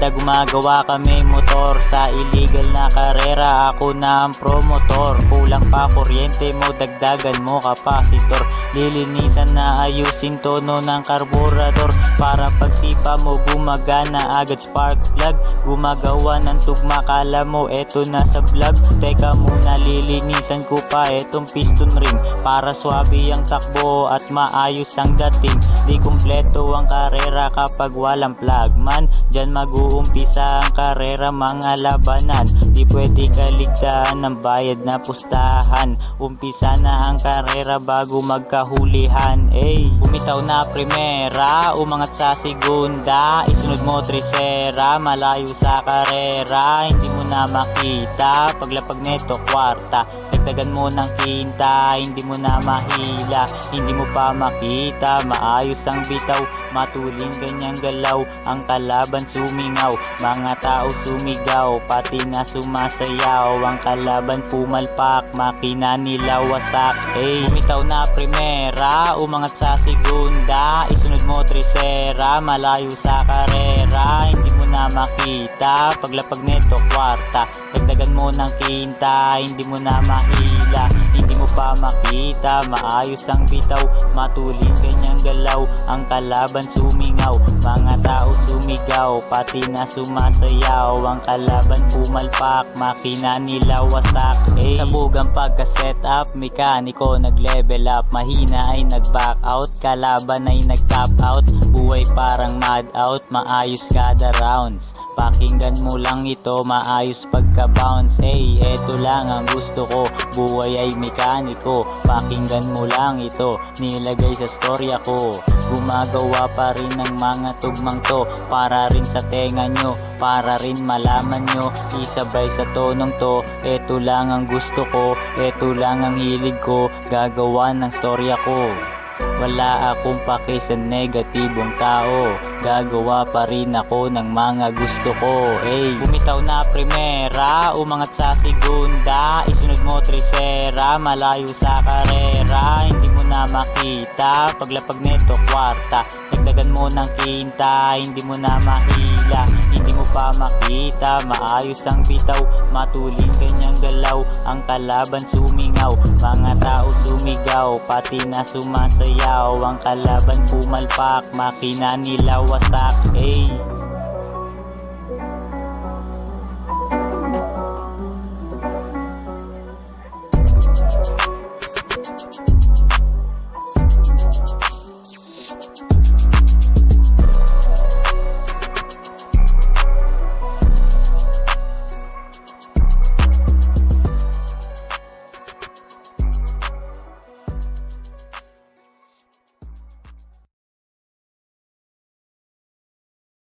barkada gumagawa kami motor. Sa illegal na karera ako na ang promotor. Kulang pa kuryente mo, dagdagan mo kapasitor. Lilinisan na ayusin tono ng karburador, para pagsipa mo gumagana agad spark plug. Gumagawa ng tugma, kala mo eto na sa vlog. Teka muna, lilinisan ko pa etong piston ring, para swabe ang takbo at maayos ang dating. Di kumpleto ang karera kapag walang plug man. Diyan mag-uumpisa ang karera, mga labanan. Di pwede kaligtaan ng bayad na pustahan. Umpisa na ang karera bago magkahulihan. Bumitaw na primera, umangat sa segunda. Isunod mo tresera, malayo sa karera. Hindi mo na makita, paglapag neto kwarta. Dagdagan mo ng kinta, hindi mo na mahila. Hindi mo pa makita, maayos ang bitaw. Matuling ganyang galaw, ang kalaban sumingaw. Mga tao sumigaw, pati na sumasayaw. Ang kalaban pumalpak, makina nila wasak. Bumitaw na primera, umangat sa segunda. Isunod mo tresera, malayo sa karera. Hindi mo na makita, paglapag neto kwarta. Dagdagan mo ng kinta, hindi mo na mahila. Hindi mo pa makita, maayos ang bitaw. Matuling ganyang galaw, ang kalaban sumingaw. Mga tao sumigaw, pati na sumasayaw. Ang kalaban pumalpak, makina nila wasak. Sabog ang pagka-set up, mekaniko nag-level up. Mahina ay nag-back out, kalaban ay nag-top out. Buhay parang mad out, maayos kada rounds. Pakinggan mo lang ito, maayos pagka-bounce. Eto lang ang gusto ko, buhay ay mekaniko. Pakinggan mo lang ito, nilagay sa storya ko. Gumagawa pa rin ng mga tugmang to, para rin sa tenga nyo, para rin malaman nyo. Isabay sa tonong to, eto lang ang gusto ko, eto lang ang hilig ko. Gagawa ng storya ko. Wala akong pake sa negatibong tao, gagawa pa rin ako ng mga gusto ko. Bumitaw na primera, umangat sa segunda. Isunod mo tresera, malayo sa karera. Hindi mo na makita, paglapag neto kwarta. Dagdagan mo ng kinta, hindi mo na mahila. Hindi mo pa makita, maayos ang bitaw. Matuling ganyang galaw, ang kalaban sumingaw. Mga tao sumigaw, pati na sumasayaw. Ang kalaban pumalpak, makina nila wasak.